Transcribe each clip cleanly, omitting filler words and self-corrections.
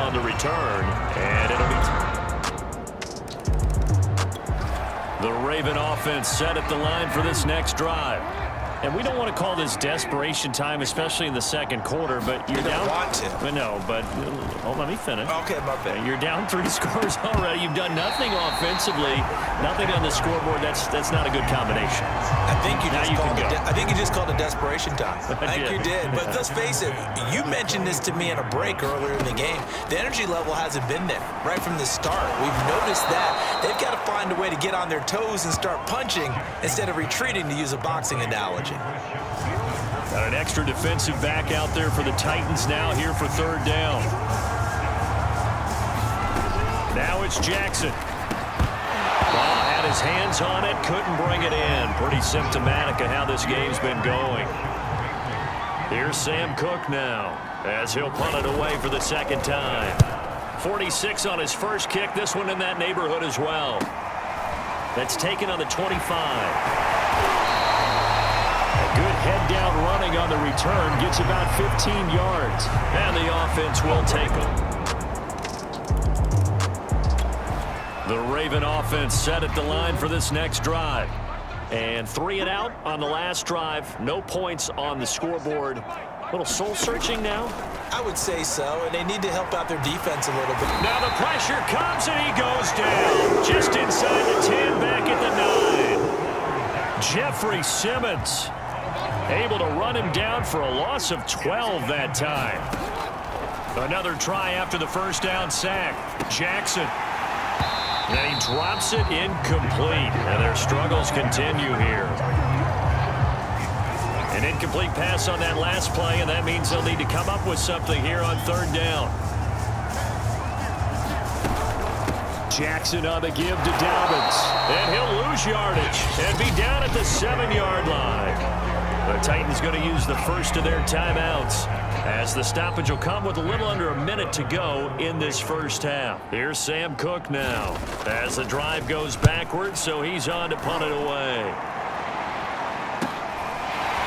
on the return, and it'll be... The Raven offense set at the line for this next drive. And we don't want to call this desperation time, especially in the second quarter, but you're down. You don't want to. But no, but let me finish. Okay, my bad. You're down 3 scores already. You've done nothing offensively, nothing on the scoreboard. That's not a good combination. I think you just called it desperation time. I think you did. But let's face it, you mentioned this to me in a break earlier in the game. The energy level hasn't been there right from the start. We've noticed that. They've got to find a way to get on their toes and start punching instead of retreating, to use a boxing analogy. Got an extra defensive back out there for the Titans now here for third down. Now it's Jackson. Ball had his hands on it, couldn't bring it in. Pretty symptomatic of how this game's been going. Here's Sam Cook now as he'll punt it away for the second time. 46 on his first kick, this one in that neighborhood as well. That's taken on the 25. Good head down running on the return. Gets about 15 yards. And the offense will take them. The Raven offense set at the line for this next drive. And 3 and out on the last drive. No points on the scoreboard. A little soul-searching now? I would say so, and they need to help out their defense a little bit. Now the pressure comes, and he goes down. Just inside the 10, back at the 9. Jeffrey Simmons able to run him down for a loss of 12 that time. Another try after the first down sack. Jackson. And he drops it incomplete. And their struggles continue here. An incomplete pass on that last play, and that means they'll need to come up with something here on third down. Jackson on the give to Dobbins. And he'll lose yardage and be down at the 7-yard line. The Titans going to use the first of their timeouts as the stoppage will come with a little under a minute to go in this first half. Here's Sam Cook now as the drive goes backwards, so he's on to punt it away.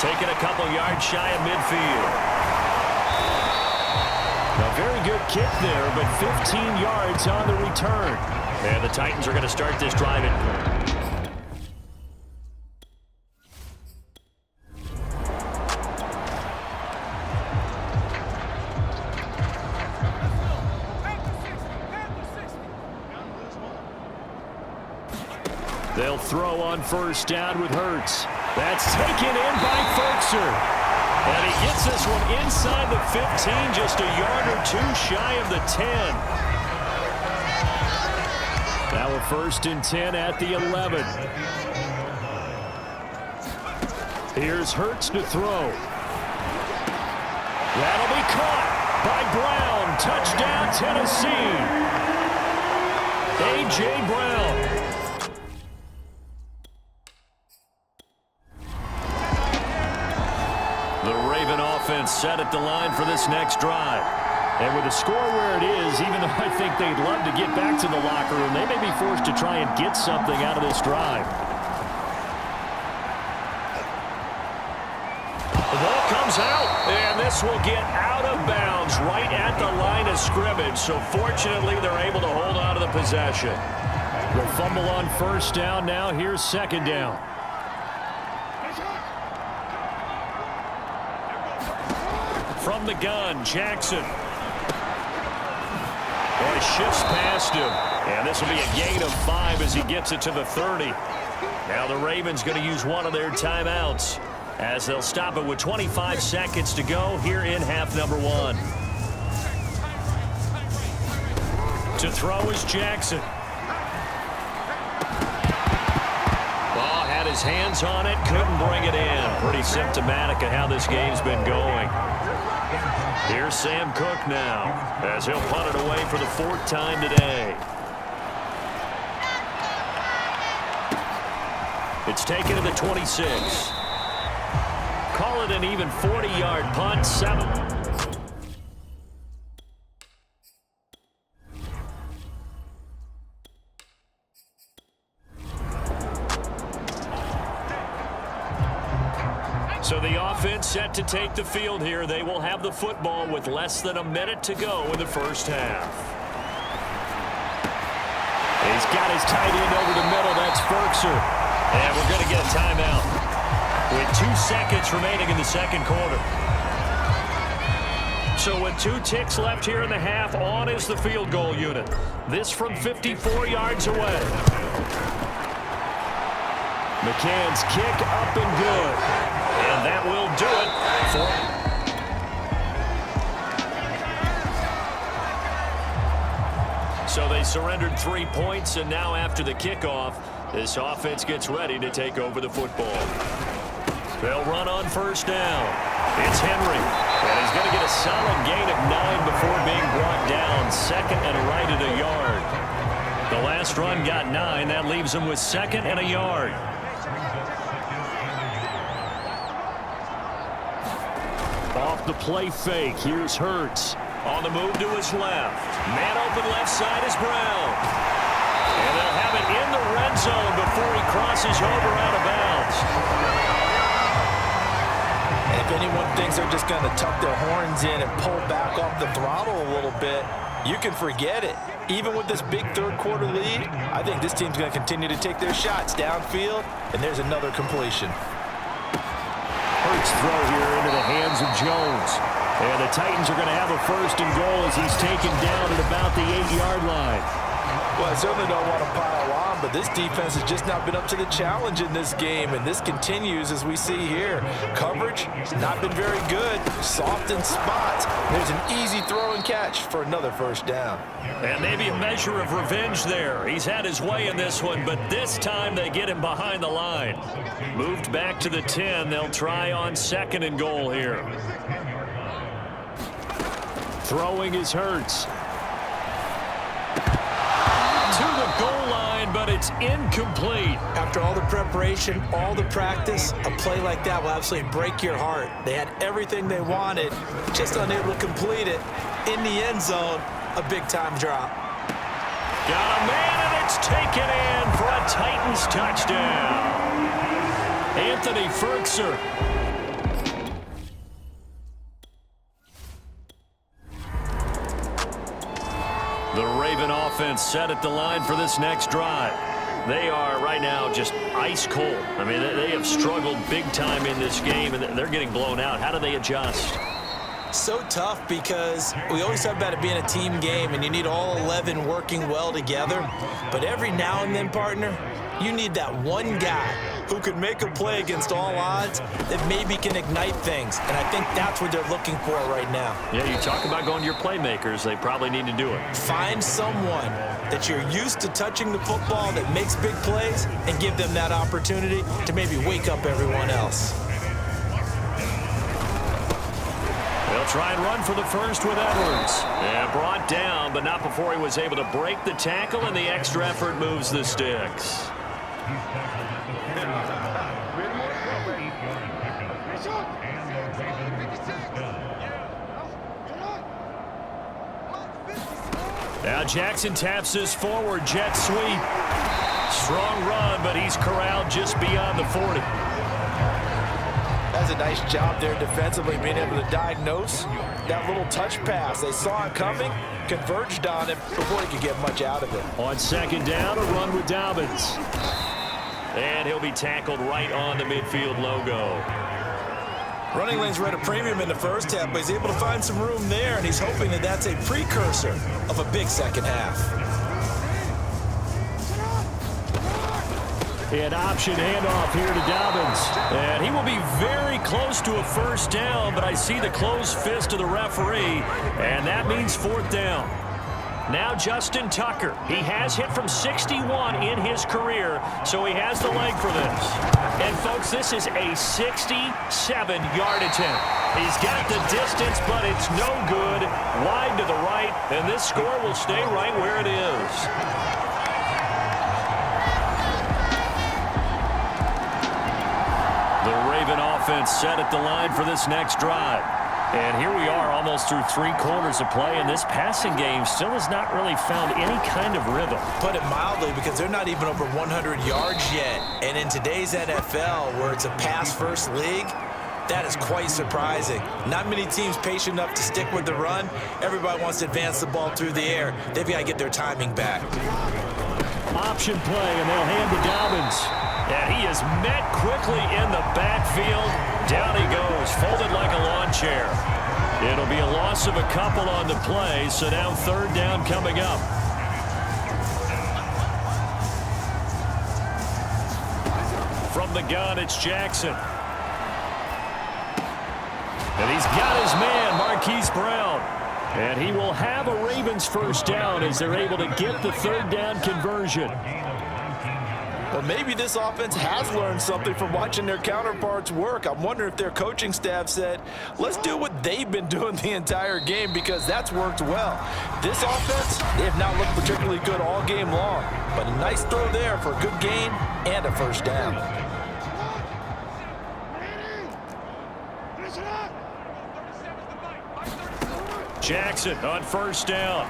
Taking a couple yards shy of midfield. A very good kick there, but 15 yards on the return. And the Titans are going to start this drive at They'll throw on first down with Hurts. That's taken in by Ferkser. And he gets this one inside the 15, just a yard or 2 shy of the 10. Now a 1st and 10 at the 11. Here's Hurts to throw. That'll be caught by Brown. Touchdown, Tennessee. A.J. Brown. The Raven offense set at the line for this next drive. And with the score where it is, even though I think they'd love to get back to the locker room, they may be forced to try and get something out of this drive. The ball comes out, and this will get out of bounds right at the line of scrimmage. So fortunately, they're able to hold on to the possession. The fumble on first down now. Here's second down. From the gun, Jackson. Boy, shifts past him. And this will be a gain of 5 as he gets it to the 30. Now the Ravens going to use one of their timeouts as they'll stop it with 25 seconds to go here in half number 1. To throw is Jackson. Ball had his hands on it, couldn't bring it in. Pretty symptomatic of how this game's been going. Here's Sam Cook now as he'll punt it away for the 4th time today. It's taken to the 26. Call it an even 40-yard punt, 7. So the offense set to take the field here. They will have the football with less than a minute to go in the first half. He's got his tight end over the middle. That's Firkser. And we're going to get a timeout with 2 seconds remaining in the second quarter. So with 2 ticks left here in the half, on is the field goal unit. This from 54 yards away. McCann's kick up and good. And that will do it for... So they surrendered 3 points, and now after the kickoff, this offense gets ready to take over the football. They'll run on first down. It's Henry, and he's going to get a solid gain of 9 before being brought down. Second and right at a yard. The last run got 9. That leaves him with second and a yard. Off the play fake, here's Hurts. On the move to his left. Man open left side is Brown. And they'll have it in the red zone before he crosses over out of bounds. And if anyone thinks they're just going to tuck their horns in and pull back off the throttle a little bit, you can forget it. Even with this big third quarter lead, I think this team's going to continue to take their shots downfield, and there's another completion. Hurts throw here into the hands of Jones. And the Titans are going to have a first and goal as he's taken down at about the 8-yard line. Well, I certainly don't want to pile on, but this defense has just not been up to the challenge in this game, and this continues as we see here. Coverage has not been very good, soft in spots. There's an easy throw and catch for another first down. And maybe a measure of revenge there. He's had his way in this one, but this time they get him behind the line. Moved back to the 10. They'll try on second and goal here. Throwing is Hurts. To the goal line, but it's incomplete. After all the preparation, all the practice, a play like that will absolutely break your heart. They had everything they wanted, just unable to complete it. In the end zone, a big-time drop. Got a man, and it's taken in for a Titans touchdown. Anthony Firkser. The Raven offense set at the line for this next drive. They are right now just ice cold. I mean, they have struggled big time in this game, and they're getting blown out. How do they adjust? So tough because we always talk about it being a team game, and you need all 11 working well together. But every now and then, partner, you need that one guy who could make a play against all odds that maybe can ignite things. And I think that's what they're looking for right now. Yeah, you talk about going to your playmakers. They probably need to do it. Find someone that you're used to touching the football that makes big plays and give them that opportunity to maybe wake up everyone else. They'll try and run for the first with Edwards. And brought down, but not before he was able to break the tackle, and the extra effort moves the sticks. Now Jackson taps this forward jet sweep. Strong run, but he's corralled just beyond the 40. That's a nice job there defensively, being able to diagnose that little touch pass. They saw it coming, converged on it before he could get much out of it. On second down, a run with Dobbins. And he'll be tackled right on the midfield logo. Running lanes were at a premium in the first half, but he's able to find some room there, and he's hoping that that's a precursor of a big second half. An option handoff here to Dobbins. And he will be very close to a first down, but I see the closed fist of the referee, and that means fourth down. Now Justin Tucker. He has hit from 61 in his career, so he has the leg for this. And, folks, this is a 67-yard attempt. He's got the distance, but it's no good. Wide to the right, and this score will stay right where it is. The Raven offense set at the line for this next drive. And here we are almost through 3 quarters of play, and this passing game still has not really found any kind of rhythm. Put it mildly, because they're not even over 100 yards yet. And in today's NFL, where it's a pass-first league, That is quite surprising. Not many teams patient enough to stick with the run. Everybody wants to advance the ball through the air. They've got to get their timing back. Option play, and they'll hand to Dobbins. And he is met quickly in the backfield. Down he goes, folded like a lawn chair. It'll be a loss of a couple on the play, so now third down coming up. From the gun, it's Jackson. And he's got his man, Marquise Brown. And he will have a Ravens first down as they're able to get the third down conversion. Well, maybe this offense has learned something from watching their counterparts work. I'm wondering if their coaching staff said, let's do what they've been doing the entire game, because that's worked well. This offense, they have not looked particularly good all game long, but a nice throw there for a good gain and a first down. Jackson on first down.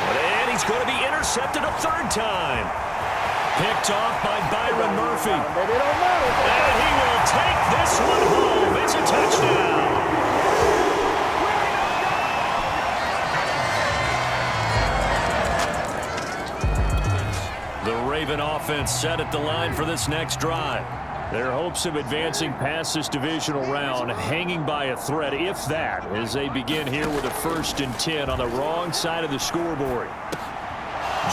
And he's going to be intercepted a third time. Picked off by Byron Murphy. And he will take this one home. It's a touchdown. The Raven offense set at the line for this next drive. Their hopes of advancing past this divisional round hanging by a thread, if that, as they begin here with a 1st and 10 on the wrong side of the scoreboard.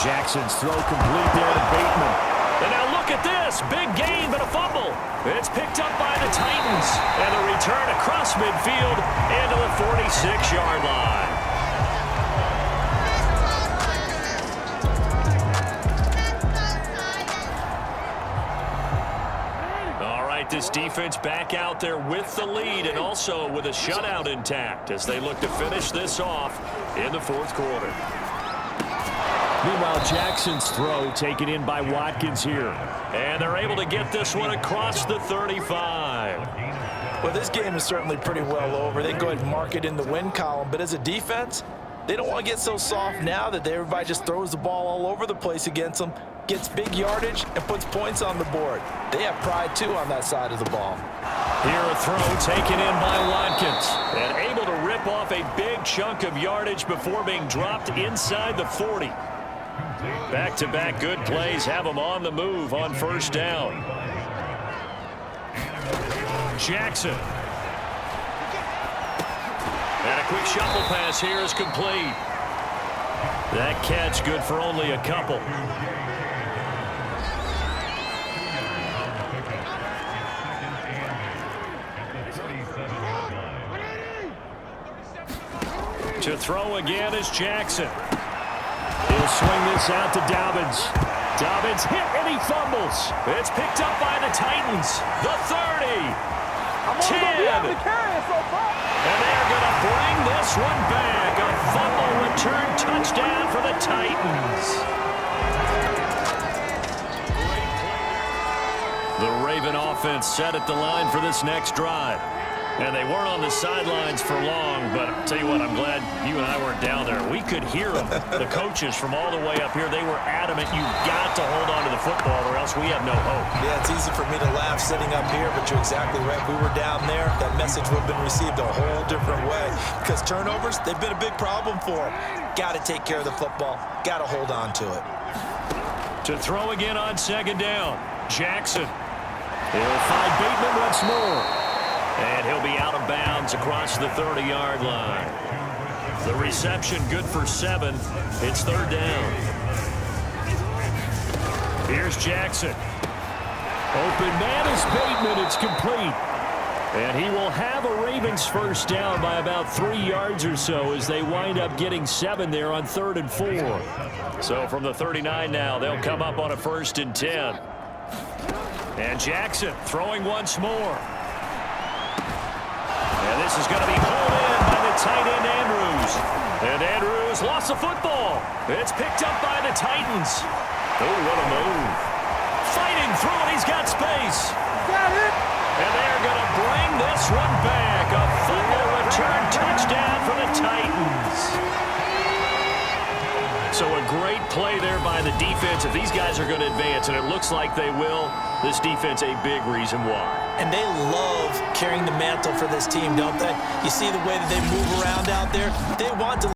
Jackson's throw complete there to Bateman. And now look at this. Big gain, but a fumble. It's picked up by the Titans. And the return across midfield into the 46-yard line. This defense back out there with the lead and also with a shutout intact as they look to finish this off in the 4th quarter. Meanwhile, Jackson's throw taken in by Watkins here. And they're able to get this one across the 35. Well, this game is certainly pretty well over. They can go ahead and mark it in the win column. But as a defense, they don't want to get so soft now that everybody just throws the ball all over the place against them, gets big yardage, and puts points on the board. They have pride, too, on that side of the ball. Here a throw taken in by Watkins. And able to rip off a big chunk of yardage before being dropped inside the 40. Back-to-back good plays have them on the move on first down. Jackson. And a quick shuffle pass here is complete. That catch good for only a couple. To throw again is Jackson. He'll swing this out to Dobbins. Dobbins hit and he fumbles. It's picked up by the Titans. The 30. 10. And they're going to bring this one back. A fumble return touchdown for the Titans. The Raven offense set at the line for this next drive. And they weren't on the sidelines for long, but I'll tell you what, I'm glad you and I weren't down there. We could hear them, the coaches from all the way up here. They were adamant, you've got to hold on to the football or else we have no hope. Yeah, it's easy for me to laugh sitting up here, but you're exactly right. If we were down there, that message would have been received a whole different way. Because turnovers, they've been a big problem for them. Got to take care of the football. Got to hold on to it. To throw again on second down, Jackson. He'll find Bateman once more. And he'll be out of bounds across the 30-yard line. The reception good for 7. It's third down. Here's Jackson. Open man is Bateman. It's complete. And he will have a Ravens first down by about 3 yards or so as they wind up getting 7 there on 3rd and 4. So from the 39 now, they'll come up on a 1st and 10. And Jackson throwing once more. And this is going to be hauled in by the tight end, Andrews. And Andrews lost the football. It's picked up by the Titans. Oh, what a move. Fighting through it. He's got space. Got it. And they're going to bring this one back. A fumble return touchdown for the Titans. So a great play there by the defense. If these guys are going to advance, and it looks like they will, this defense a big reason why. And they love carrying the mantle for this team, don't they? You see the way that they move around out there? They want to